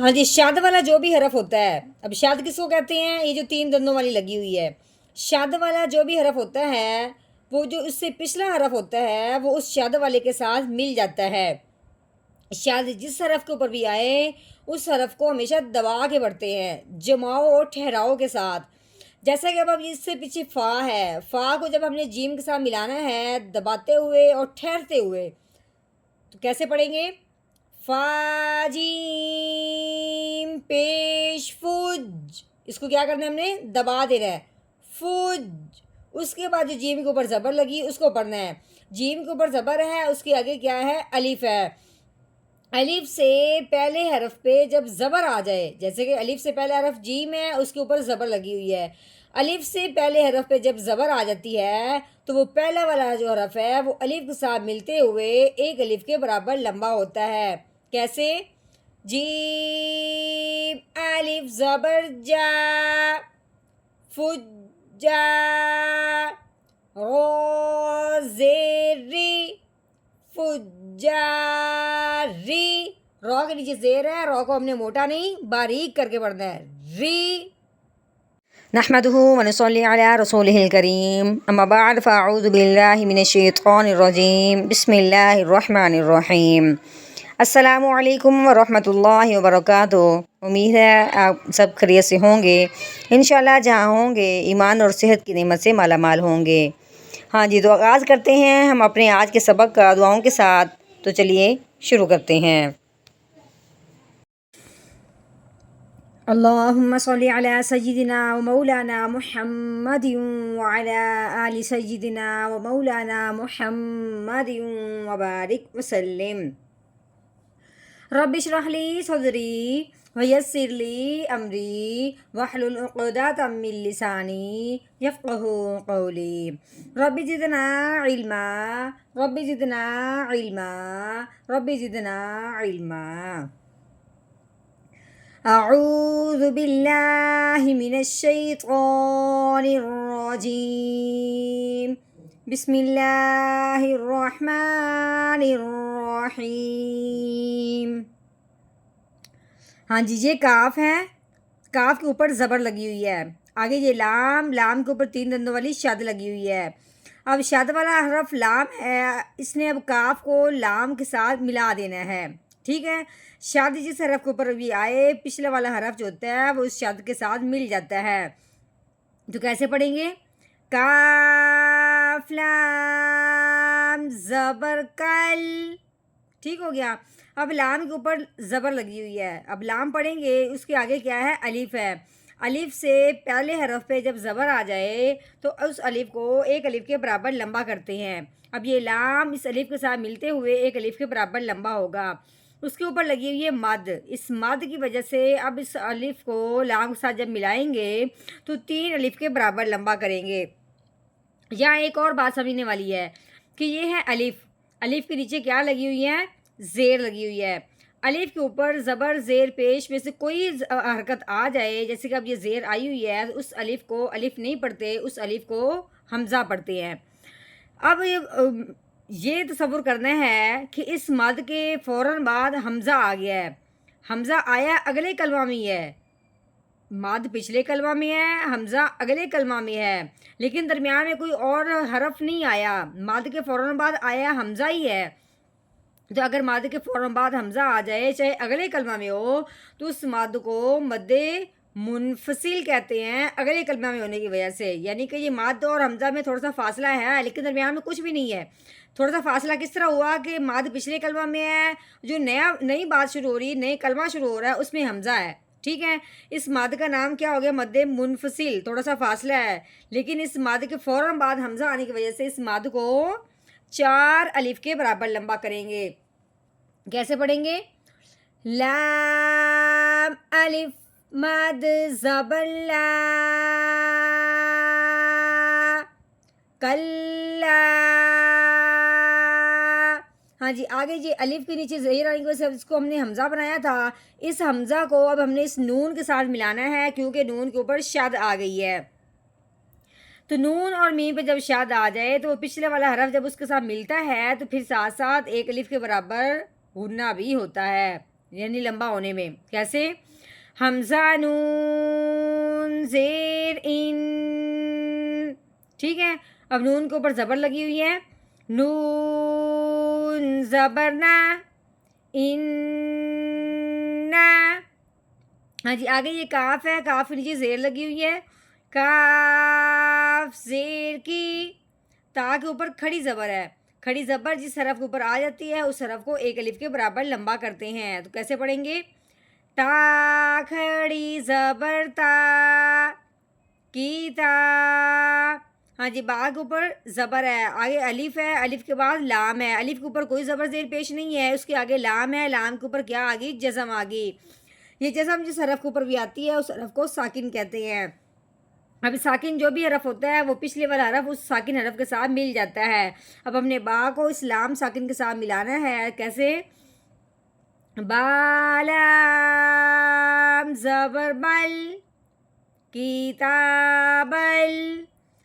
हाँ जी, शाद वाला जो भी हरफ होता है, अब शाद किसको कहते हैं? ये जो 3 दंदों वाली लगी हुई है। शाद वाला जो भी हरफ होता है, वो जो उससे पिछला हरफ होता है, वो उस शाद वाले के साथ मिल जाता है। शाद जिस हरफ के ऊपर भी आए, उस हरफ को हमेशा दबा के पढ़ते हैं, जमाओ और ठहराव के साथ। जैसा कि अब इससे पीछे फ़ा है, फ़ा को जब हमने जीम के साथ मिलाना है, दबाते हुए और ठहरते हुए, तो कैसे पढ़ेंगे? फाजीम पेश फुज, इसको क्या करना है हमने? दबा देना है, फुज। उसके बाद जो जीम के ऊपर ज़बर लगी उसको पढ़ना है। जीम के ऊपर ज़बर है, उसके आगे क्या है? अलिफ है। अलिफ से पहले हरफ पे जब ज़बर आ जाए, जैसे कि अलिफ से पहले हरफ जीम है, उसके ऊपर ज़बर लगी हुई है। अलिफ से पहले हरफ पे जब ज़बर आ जाती है, तो वो पहला वाला जो हरफ है वो अलिफ के साथ मिलते हुए एक अलिफ के बराबर लंबा होता है। कैसे? जीम अलिफ ज़बर जा, फुज्जा, रोज़ेरी, फुज्जारी। रॉ के नीचे जेर है, रॉ को हमने मोटा नहीं बारीक करके पढ़ना है। री नहमदुहु व नसल्ली अला रसूलिहिल करीम, अम्मा बाद फ़अऊज़ु बिल्लाहि मिनश्शैतानिर रजीम, बिस्मिल्लाहिर रहमानिर रहीम। अस्सलामु अलैकुम व रहमतुल्लाहि व बरकातुहू। उम्मीद है आप सब खैरियत से होंगे। इंशाल्लाह जहाँ होंगे ईमान और सेहत की नेमत से माला माल होंगे। हाँ जी, तो आगाज़ करते हैं हम अपने आज के सबक का दुआओं के साथ। तो चलिए शुरू करते हैं। अल्लाहुम्मा सल्ली अला सय्यिदिना व मौलाना मुहम्मदिन व अला आलि सय्यिदिना व मौलाना मुहम्मदिन व बारिक वसल्लिम। रब्बि इश्रह ली सदरी व यस्सिर ली अमरी वहलुल उक़दतम मिन लिसानी यफ़क़हू क़ौली। Rabbi ज़िदना इल्मा, rabbi ज़िदना इल्मा, rabbi ज़िदना इल्मा। अऊज़ु बिल्लाहि मिनश्शैतानिर रजीम, बिस्मिल्लाहिर रहमानिर रहीम। हाँ जी, ये काफ है, काफ के ऊपर ज़बर लगी हुई है। आगे ये लाम, लाम के ऊपर 3 दंदों वाली शद लगी हुई है। अब शद वाला हरफ लाम है, इसने अब काफ को लाम के साथ मिला देना है। ठीक है, शद जिस हरफ के ऊपर भी आए, पिछला वाला हरफ जो होता है वो उस शद के साथ मिल जाता है। तो कैसे पढ़ेंगे? काफ लाम ज़बर कल। ठीक हो गया। अब लाम के ऊपर ज़बर लगी हुई है, अब लाम पढ़ेंगे, उसके आगे क्या है? अलिफ है। अलिफ से पहले हरफ पे जब ज़बर आ जाए तो उस अलिफ को एक अलिफ के बराबर लंबा करते हैं। अब ये लाम इस अलिफ के साथ मिलते हुए एक अलिफ के बराबर लंबा होगा। उसके ऊपर लगी हुई है मद, इस मद की वजह से अब इस अलिफ को लाम के साथ जब मिलाएंगे तो 3 अलिफ के बराबर लंबा करेंगे। यहाँ एक और बात समझने वाली है कि ये है अलिफ, अलिफ के नीचे क्या लगी हुई है? ज़ेर लगी हुई है। अलिफ के ऊपर ज़बर ज़ेर पेश में से कोई हरकत आ जाए, जैसे कि अब ये ज़ेर आई हुई है, तो उस अलिफ को अलिफ नहीं पढ़ते, उस अलिफ को हमज़ा पढ़ते हैं। अब ये तसव्वुर करना है कि इस मद के फ़ौरन बाद हमज़ा आ गया है। हमज़ा आया अगले कलमा में ही है, मद पिछले कलमा में है, हमज़ा अगले कलमा में है, लेकिन दरमियान में कोई और हरफ नहीं आया। मद के फ़ौरन बाद आया हमज़ा ही है। तो अगर मद के फ़ौरन बाद हमज़ा आ जाए, चाहे अगले कलमा में हो, तो उस मद को मद्दे मुनफसिल कहते हैं, अगले कलमा में होने की वजह से। यानी कि ये मद और हमज़ा में थोड़ा सा फासला है, लेकिन दरमियान में कुछ भी नहीं है। थोड़ा सा फासला किस तरह हुआ कि मद पिछले कलमा में है, जो नई बात शुरू हो रही है, नई कलमा शुरू हो रहा है, उसमें हमज़ा है। ठीक है, इस मद का नाम क्या हो गया? मद्दे मुनफसिल। थोड़ा सा फासला है, लेकिन इस मद के फ़ौरन बाद हमज़ा आने की वजह से इस मद को 4 अलिफ के बराबर लंबा करेंगे। कैसे पढ़ेंगे? लाम अलिफ मद ज़बर ला, कल्ला। हाँ जी, आगे ये अलिफ के नीचे ज़हीर आने की वजह से इसको हमने हमज़ा बनाया था। इस हमज़ा को अब हमने इस नून के साथ मिलाना है, क्योंकि नून के ऊपर शद आ गई है। तो नून और मीम पे जब शद आ जाए तो पिछले वाला हरफ जब उसके साथ मिलता है तो फिर साथ साथ एक अलिफ के बराबर गुन्ना भी होता है। یعنی لمبا ہونے میں. کیسے؟ حمزہ نون زیر ان. ٹھیک ہے. اب نون کے اوپر زبر لگی ہوئی ہے. نون زبر نا. ان. ہاں جی. آگے یہ کاف ہے. کاف کے نیچے زیر لگی ہوئی ہے. کاف زیر کی. تا کے اوپر کھڑی زبر ہے. کھڑی زبر جس حرف کے اوپر آ جاتی ہے اس حرف کو ایک الف کے برابر لمبا کرتے ہیں. تو کیسے پڑھیں گے؟ تا کھڑی زبر تا. کی تا. ہاں جی. با کے اوپر زبر ہے. آگے الف ہے. الف کے بعد لام ہے. الف کے اوپر کوئی زبر زیر پیش نہیں ہے. اس کے آگے لام ہے. لام کے اوپر کیا آ گئی؟ جزم آ گئی. یہ جزم جس حرف کے اوپر بھی آتی ہے اس حرف کو ساکن کہتے ہیں. اب ساکن جو بھی حرف ہوتا ہے وہ پچھلے والا حرف اس ساکن حرف کے ساتھ مل جاتا ہے. اب ہم نے با کو اس لام ساکن کے ساتھ ملانا ہے. کیسے؟ بالام زبر بل. کتابل.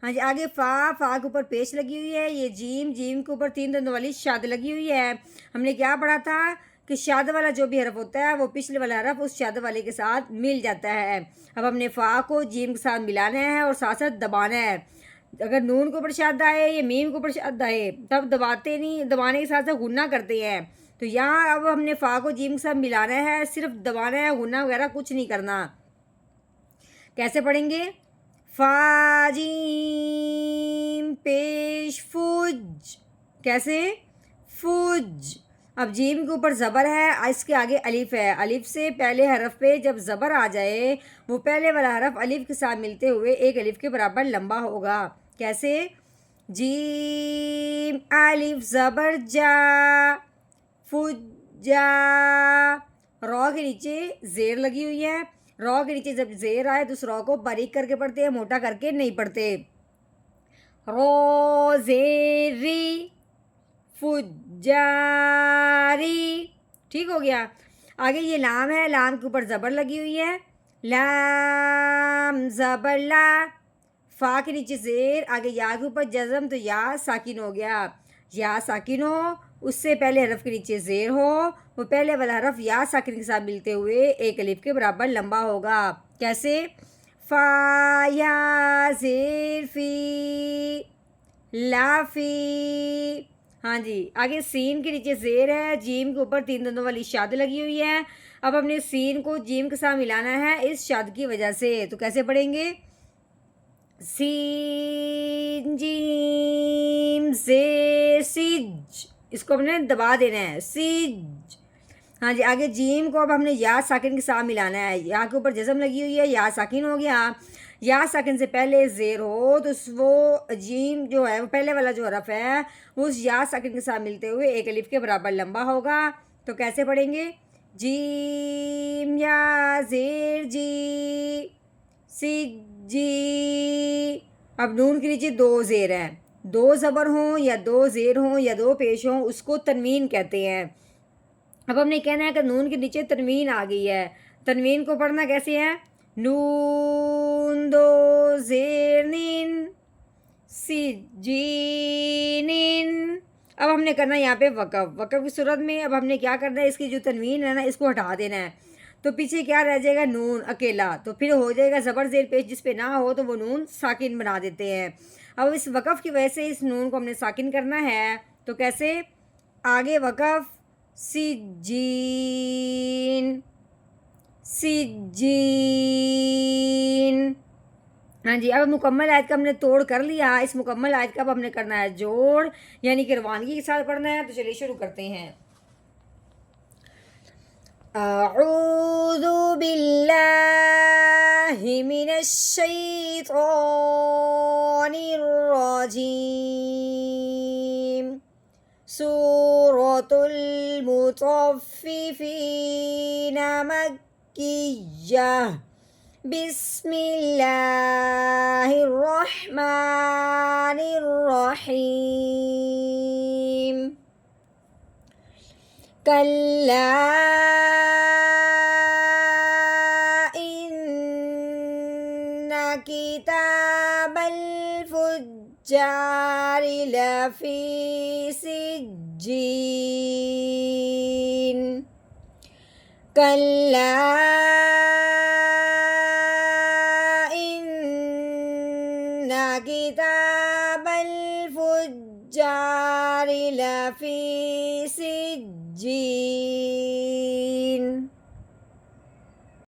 ہاں جی. آگے فا. فا کے اوپر پیش لگی ہوئی ہے. یہ جیم. جیم کے اوپر 3 دندوں والی شاد لگی ہوئی ہے. ہم نے کیا پڑھا تھا کہ شاد والا جو بھی حرف ہوتا ہے وہ پچھلے والا حرف اس شاد والے کے ساتھ مل جاتا ہے. اب ہم نے فا کو جیم کے ساتھ ملانا ہے اور ساتھ ساتھ دبانا ہے. اگر نون کے اوپر شاد آئے یا میم کے اوپر شاد آئے تب دباتے نہیں. دبانے کے ساتھ ساتھ غنہ کرتے ہیں. تو یہاں اب ہم نے فا کو جیم کے ساتھ ملانا ہے. صرف دبانا ہے. غنہ وغیرہ کچھ نہیں کرنا. کیسے پڑھیں گے؟ فا جیم پیش فج. کیسے؟ فج. اب جیم کے اوپر زبر ہے. اس کے آگے الف ہے. الف سے پہلے حرف پہ جب زبر آ جائے وہ پہلے والا حرف الف کے ساتھ ملتے ہوئے ایک الف کے برابر لمبا ہوگا. کیسے؟ جیم الف زبر جا. فجا. رو کے نیچے زیر لگی ہوئی ہے. رو کے نیچے جب زیر آئے تو اس رو کو باریک کر کے پڑھتے ہیں. موٹا کر کے نہیں پڑھتے. رو زیری. فجاری. ٹھیک ہو گیا. آگے یہ لام ہے. لام کے اوپر زبر لگی ہوئی ہے. لام زبر لا. فا کے نیچے زیر. آگے یا کے اوپر جزم تو یا ساکن ہو گیا. یا ساکن ہو اس سے پہلے حرف کے نیچے زیر ہو وہ پہلے والا حرف یا ساکن کے ساتھ ملتے ہوئے ایک الف کے برابر لمبا ہوگا. کیسے؟ فا یا زیر فی. لافی. ہاں جی. آگے سین کے نیچے زیر ہے. جیم کے اوپر 3 دندوں والی شاد لگی ہوئی ہے. اب ہم نے سین کو جیم کے ساتھ ملانا ہے اس شاد کی وجہ سے. تو کیسے پڑھیں گے؟ سین جیم زیر سج. اس کو ہم نے دبا دینا ہے. سج. ہاں جی. آگے جیم کو اب ہم نے یا ساکن کے ساتھ ملانا ہے. یا کے اوپر جزم لگی ہوئی ہے. یا ساکن ہو گیا. یا ساکن سے پہلے زیر ہو تو وہ جیم جو ہے وہ پہلے والا جو حرف ہے اس یا ساکن کے ساتھ ملتے ہوئے ایک الف کے برابر لمبا ہوگا. تو کیسے پڑھیں گے؟ جیم یا زیر جی. جی. اب نون کے نیچے 2 زیر ہیں. 2 زبر ہوں یا 2 زیر ہوں یا 2 پیش ہوں اس کو تنوین کہتے ہیں. اب ہم نے کہنا ہے کہ نون کے نیچے تنوین آ گئی ہے. تنوین کو پڑھنا کیسے ہے؟ نون 2 زیر نین. سجینین. اب ہم نے کرنا ہے یہاں پہ وقف. وقف کی صورت میں اب ہم نے کیا کرنا ہے؟ اس کی جو تنوین ہے نا اس کو ہٹا دینا ہے. تو پیچھے کیا رہ جائے گا؟ نون اکیلا. تو پھر ہو جائے گا زبر زیر پیش جس پہ نہ ہو تو وہ نون ساکن بنا دیتے ہیں. اب اس وقف کی وجہ سے اس نون کو ہم نے ساکن کرنا ہے. تو کیسے؟ آگے وقف سجین. سجین. ہاں جی. اب مکمل آیت کا ہم نے توڑ کر لیا. اس مکمل آیت کا اب ہم نے کرنا ہے جوڑ یعنی کہ روانگی کے ساتھ پڑھنا ہے. تو چلیے شروع کرتے ہیں. اعوذ باللہ من الشیطان الرجیم. سورۃ المطففین مکیہ. بسم اللہ الرحمن الرحیم. کلا ان کتاب الفجار لفی سجین. کلا ان کتاب الفجار لفی سجین